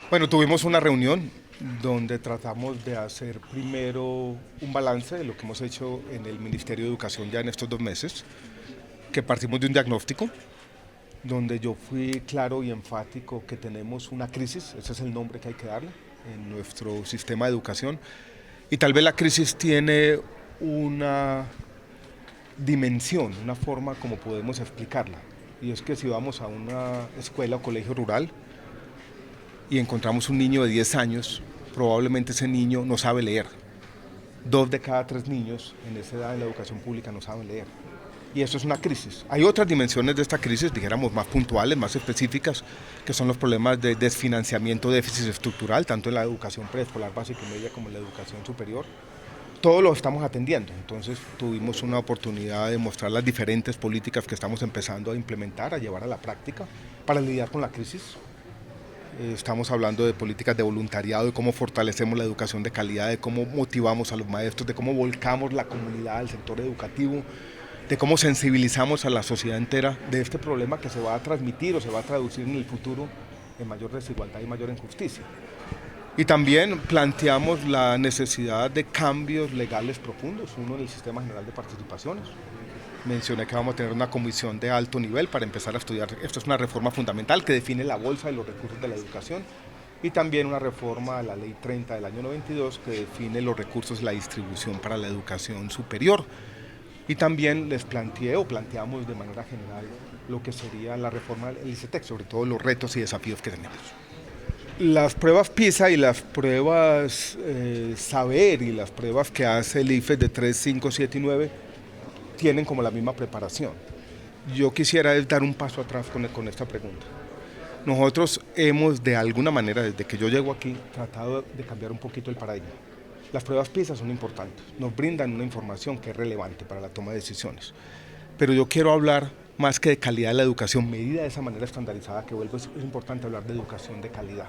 Bueno, tuvimos una reunión donde tratamos de hacer primero un balance de lo que hemos hecho en el Ministerio de Educación ya en estos 2 meses, que partimos de un diagnóstico donde yo fui claro y enfático que tenemos una crisis, ese es el nombre que hay que darle, en nuestro sistema de educación, y tal vez la crisis tiene una dimensión, una forma como podemos explicarla, y es que si vamos a una escuela o colegio rural, y encontramos un niño de 10 años, probablemente ese niño no sabe leer. 2 de cada 3 niños en esa edad en la educación pública no saben leer. Y eso es una crisis. Hay otras dimensiones de esta crisis, dijéramos, más puntuales, más específicas, que son los problemas de desfinanciamiento, déficit estructural, tanto en la educación preescolar básica y media como en la educación superior. Todo lo estamos atendiendo, entonces tuvimos una oportunidad de mostrar las diferentes políticas que estamos empezando a implementar, a llevar a la práctica para lidiar con la crisis. Estamos hablando de políticas de voluntariado, de cómo fortalecemos la educación de calidad, de cómo motivamos a los maestros, de cómo volcamos la comunidad, el sector educativo, de cómo sensibilizamos a la sociedad entera de este problema que se va a transmitir o se va a traducir en el futuro en mayor desigualdad y mayor injusticia. Y también planteamos la necesidad de cambios legales profundos, uno en el Sistema General de Participaciones. Mencioné que vamos a tener una comisión de alto nivel para empezar a estudiar. Esto es una reforma fundamental que define la bolsa de los recursos de la educación y también una reforma a la Ley 30 del año 92 que define los recursos y la distribución para la educación superior. Y también les planteé o planteamos de manera general lo que sería la reforma del ICETEX, sobre todo los retos y desafíos que tenemos. Las pruebas PISA y las pruebas Saber y las pruebas que hace el IFES de 3, 5, 7 y 9 tienen como la misma preparación. Yo quisiera dar un paso atrás con esta pregunta. Nosotros hemos de alguna manera, desde que yo llego aquí, tratado de cambiar un poquito el paradigma. Las pruebas PISA son importantes, nos brindan una información que es relevante para la toma de decisiones. Pero yo quiero hablar más que de calidad de la educación, medida de esa manera estandarizada que vuelvo, es importante hablar de educación de calidad.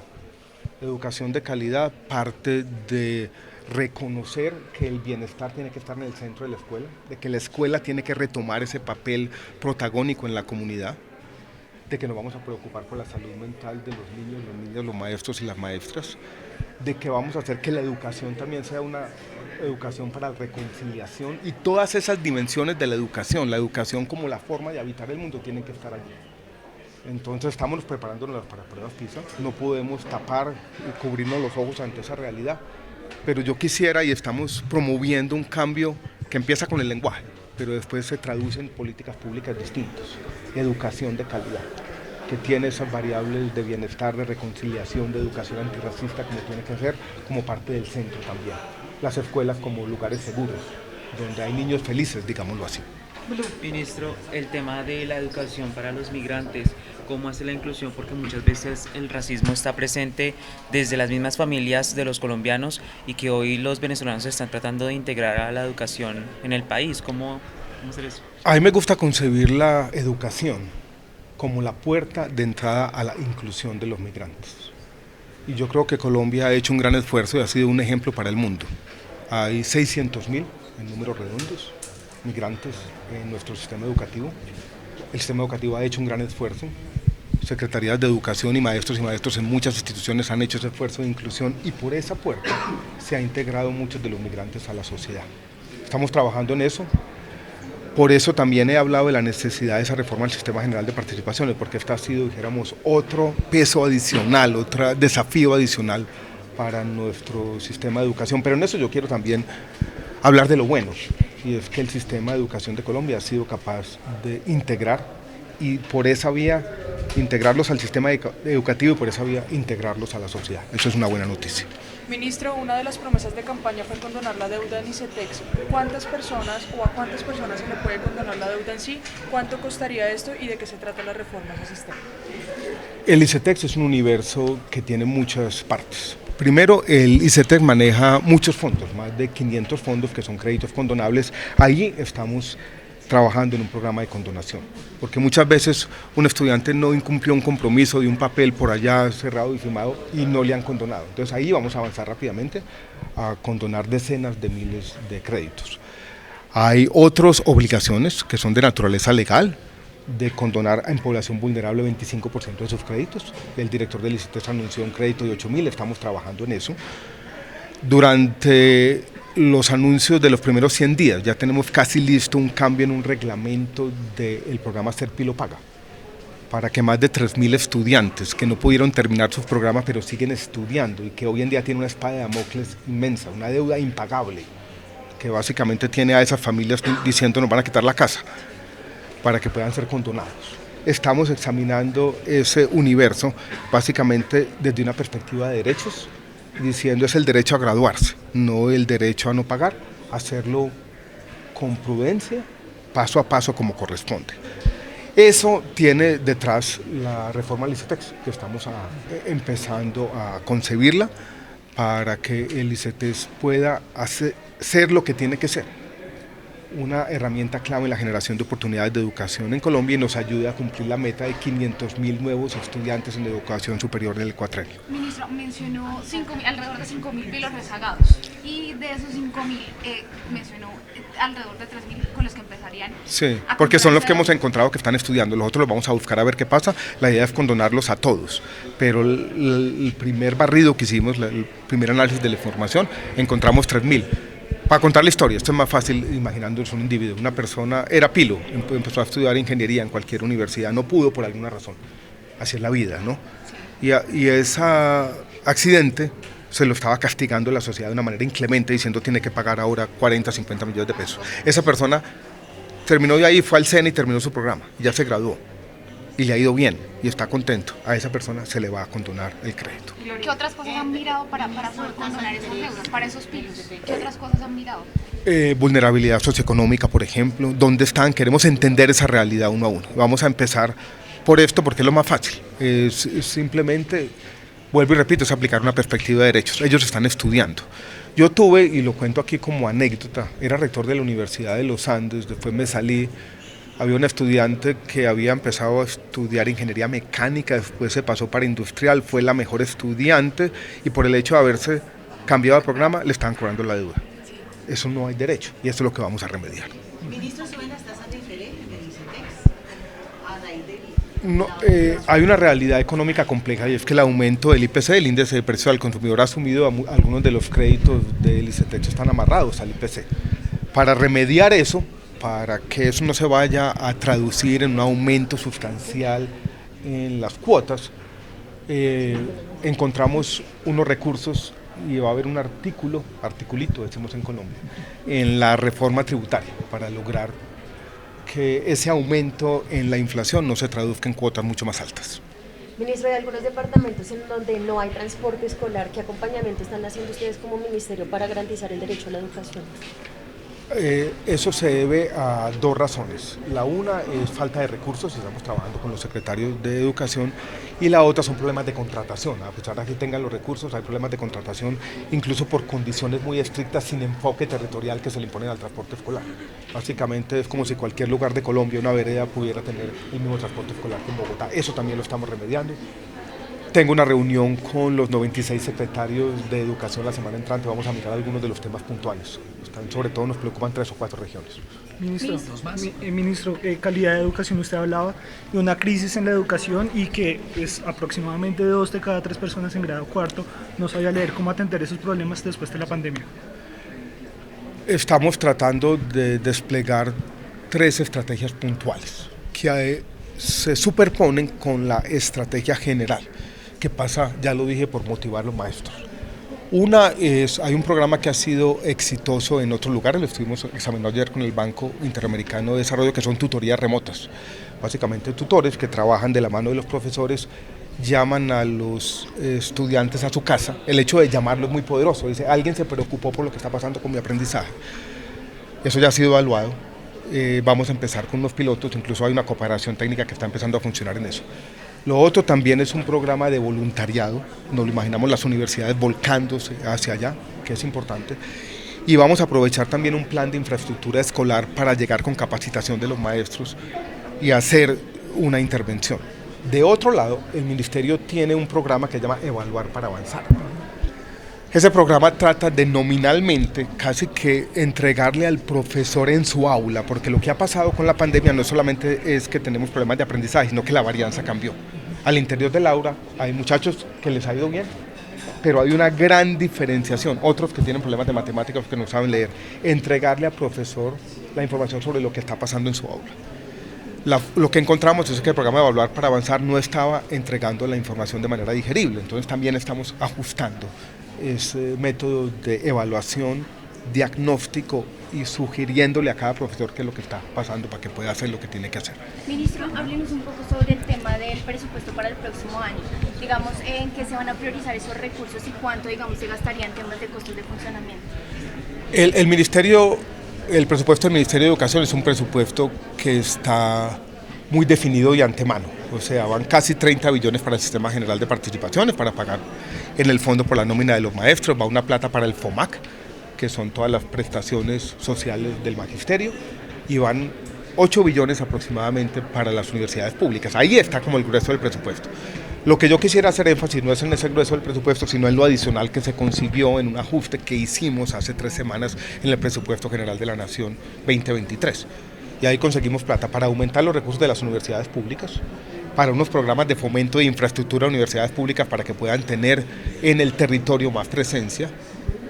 La educación de calidad parte de reconocer que el bienestar tiene que estar en el centro de la escuela, de que la escuela tiene que retomar ese papel protagónico en la comunidad, de que nos vamos a preocupar por la salud mental de los niños, los maestros y las maestras, de que vamos a hacer que la educación también sea una educación para la reconciliación y todas esas dimensiones de la educación como la forma de habitar el mundo tienen que estar allí. Entonces estamos preparándonos para pruebas PISA, no podemos tapar y cubrirnos los ojos ante esa realidad, pero yo quisiera y estamos promoviendo un cambio que empieza con el lenguaje, pero después se traduce en políticas públicas distintas, educación de calidad, que tiene esas variables de bienestar, de reconciliación, de educación antirracista, como tiene que ser, como parte del centro también. Las escuelas como lugares seguros, donde hay niños felices, digámoslo así. Ministro, el tema de la educación para los migrantes, ¿cómo hace la inclusión? Porque muchas veces el racismo está presente desde las mismas familias de los colombianos y que hoy los venezolanos están tratando de integrar a la educación en el país. ¿Cómo hacer eso? A mí me gusta concebir la educación como la puerta de entrada a la inclusión de los migrantes. Y yo creo que Colombia ha hecho un gran esfuerzo y ha sido un ejemplo para el mundo. Hay 600.000, en números redondos, migrantes en nuestro sistema educativo. El sistema educativo ha hecho un gran esfuerzo. Secretarías de Educación y maestros en muchas instituciones han hecho ese esfuerzo de inclusión y por esa puerta se ha integrado muchos de los migrantes a la sociedad. Estamos trabajando en eso. Por eso también he hablado de la necesidad de esa reforma del Sistema General de Participaciones, porque este ha sido, dijéramos, otro peso adicional, otro desafío adicional para nuestro sistema de educación. Pero en eso yo quiero también hablar de lo bueno, y es que el sistema de educación de Colombia ha sido capaz de integrar y por esa vía integrarlos al sistema educativo y por esa vía integrarlos a la sociedad. Eso es una buena noticia. Ministro, una de las promesas de campaña fue condonar la deuda en ICETEX. ¿Cuántas personas o a cuántas personas se le puede condonar la deuda en sí? ¿Cuánto costaría esto y de qué se trata la reforma de ese sistema? El ICETEX es un universo que tiene muchas partes. Primero, el ICETEX maneja muchos fondos, más de 500 fondos que son créditos condonables. Ahí estamos trabajando en un programa de condonación, porque muchas veces un estudiante no incumplió un compromiso de un papel por allá cerrado y firmado y no le han condonado. Entonces ahí vamos a avanzar rápidamente a condonar decenas de miles de créditos. Hay otras obligaciones que son de naturaleza legal, de condonar en población vulnerable 25% de sus créditos. El director del ICETEX anunció un crédito de 8.000, estamos trabajando en eso. Durante los anuncios de los primeros 100 días ya tenemos casi listo un cambio en un reglamento del programa Serpi lo Paga, para que más de 3.000 estudiantes que no pudieron terminar sus programas pero siguen estudiando y que hoy en día tienen una espada de Damocles inmensa, una deuda impagable, que básicamente tiene a esas familias diciendo nos van a quitar la casa, para que puedan ser condonados. Estamos examinando ese universo básicamente desde una perspectiva de derechos, diciendo es el derecho a graduarse, no el derecho a no pagar, hacerlo con prudencia, paso a paso como corresponde. Eso tiene detrás la reforma al ICETEX, que estamos empezando a concebirla para que el ICETEX pueda ser lo que tiene que ser, una herramienta clave en la generación de oportunidades de educación en Colombia y nos ayude a cumplir la meta de 500.000 nuevos estudiantes en educación superior en el cuatrenio. Ministro, mencionó alrededor de 5.000 pilos rezagados y de esos 5.000 mencionó alrededor de 3.000 con los que empezarían. Sí, porque son los que hemos encontrado que están estudiando, los otros los vamos a buscar a ver qué pasa, la idea es condonarlos a todos, pero el primer barrido que hicimos, el primer análisis de la información, encontramos 3.000. Para contar la historia, esto es más fácil imaginándose un individuo. Una persona era pilo, empezó a estudiar ingeniería en cualquier universidad, no pudo por alguna razón. Así es la vida, ¿no? Y ese accidente se lo estaba castigando la sociedad de una manera inclemente, diciendo tiene que pagar ahora 40, 50 millones de pesos. Esa persona terminó de ahí, fue al SENA y terminó su programa, y ya se graduó. Y le ha ido bien, y está contento. A esa persona se le va a condonar el crédito. ¿Qué otras cosas han mirado para poder condonar esas deudas, para esos pilos? ¿Qué otras cosas han mirado? Vulnerabilidad socioeconómica, por ejemplo. ¿Dónde están? Queremos entender esa realidad uno a uno. Vamos a empezar por esto porque es lo más fácil. Es simplemente, vuelvo y repito, es aplicar una perspectiva de derechos. Ellos están estudiando. Yo tuve, y lo cuento aquí como anécdota, era rector de la Universidad de los Andes, después me salí. Había un estudiante que había empezado a estudiar ingeniería mecánica, después se pasó para industrial, fue la mejor estudiante y por el hecho de haberse cambiado de programa le estaban cobrando la deuda. Eso no hay derecho y eso es lo que vamos a remediar. Ministro, ¿suben las tasas diferentes del ICETEX a raíz del No, hay una realidad económica compleja y es que el aumento del IPC, el índice de precio al consumidor, ha asumido algunos de los créditos del ICETEX están amarrados al IPC. Para remediar eso, para que eso no se vaya a traducir en un aumento sustancial en las cuotas, encontramos unos recursos y va a haber un articulito, decimos en Colombia, en la reforma tributaria para lograr que ese aumento en la inflación no se traduzca en cuotas mucho más altas. Ministro, hay algunos departamentos en donde no hay transporte escolar. ¿Qué acompañamiento están haciendo ustedes como ministerio para garantizar el derecho a la educación? Eso se debe a dos razones. La una es falta de recursos, y estamos trabajando con los secretarios de educación, y la otra son problemas de contratación. A pesar de que tengan los recursos, hay problemas de contratación, incluso por condiciones muy estrictas, sin enfoque territorial que se le imponen al transporte escolar. Básicamente es como si cualquier lugar de Colombia, una vereda, pudiera tener el mismo transporte escolar que en Bogotá. Eso también lo estamos remediando. Tengo una reunión con los 96 secretarios de educación la semana entrante, vamos a mirar algunos de los temas puntuales. Sobre todo nos preocupan 3 o 4 regiones. Ministro, calidad de educación, usted hablaba de una crisis en la educación y que es aproximadamente 2 de cada 3 personas en grado cuarto no sabía leer. ¿Cómo atender esos problemas después de la pandemia? Estamos tratando de desplegar 3 estrategias puntuales que se superponen con la estrategia general, que pasa, ya lo dije, por motivar a los maestros. Una es, hay un programa que ha sido exitoso en otros lugares, lo estuvimos examinando ayer con el Banco Interamericano de Desarrollo, que son tutorías remotas. Básicamente tutores que trabajan de la mano de los profesores, llaman a los estudiantes a su casa. El hecho de llamarlo es muy poderoso, dice, alguien se preocupó por lo que está pasando con mi aprendizaje. Eso ya ha sido evaluado, vamos a empezar con unos pilotos, incluso hay una cooperación técnica que está empezando a funcionar en eso. Lo otro también es un programa de voluntariado, nos lo imaginamos las universidades volcándose hacia allá, que es importante, y vamos a aprovechar también un plan de infraestructura escolar para llegar con capacitación de los maestros y hacer una intervención. De otro lado, el ministerio tiene un programa que se llama Evaluar para Avanzar. Ese programa trata de nominalmente casi que entregarle al profesor en su aula, porque lo que ha pasado con la pandemia no solamente es que tenemos problemas de aprendizaje, sino que la varianza cambió. Al interior del aula hay muchachos que les ha ido bien, pero hay una gran diferenciación. Otros que tienen problemas de matemáticas, que no saben leer. Entregarle al profesor la información sobre lo que está pasando en su aula. Lo que encontramos es que el programa de Evaluar para Avanzar no estaba entregando la información de manera digerible, entonces también estamos ajustando ese método de evaluación, diagnóstico y sugiriéndole a cada profesor qué es lo que está pasando para que pueda hacer lo que tiene que hacer. Ministro, háblenos un poco sobre el tema del presupuesto para el próximo año. Digamos, ¿en qué se van a priorizar esos recursos y cuánto, digamos, se gastaría en temas de costos de funcionamiento? El presupuesto del Ministerio de Educación es un presupuesto que está muy definido de antemano, o sea, van casi 30 billones para el Sistema General de Participaciones, para pagar en el fondo por la nómina de los maestros, va una plata para el FOMAC, que son todas las prestaciones sociales del magisterio, y van 8 billones aproximadamente para las universidades públicas. Ahí está como el grueso del presupuesto. Lo que yo quisiera hacer énfasis no es en ese grueso del presupuesto, sino en lo adicional que se consiguió en un ajuste que hicimos hace 3 semanas en el presupuesto general de la Nación 2023. Y ahí conseguimos plata para aumentar los recursos de las universidades públicas, para unos programas de fomento de infraestructura de universidades públicas para que puedan tener en el territorio más presencia,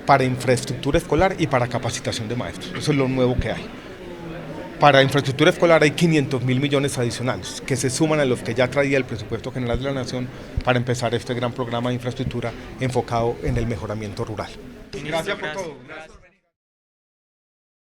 para infraestructura escolar y para capacitación de maestros. Eso es lo nuevo que hay. Para infraestructura escolar hay 500.000 millones adicionales que se suman a los que ya traía el presupuesto general de la Nación para empezar este gran programa de infraestructura enfocado en el mejoramiento rural. Gracias por todo.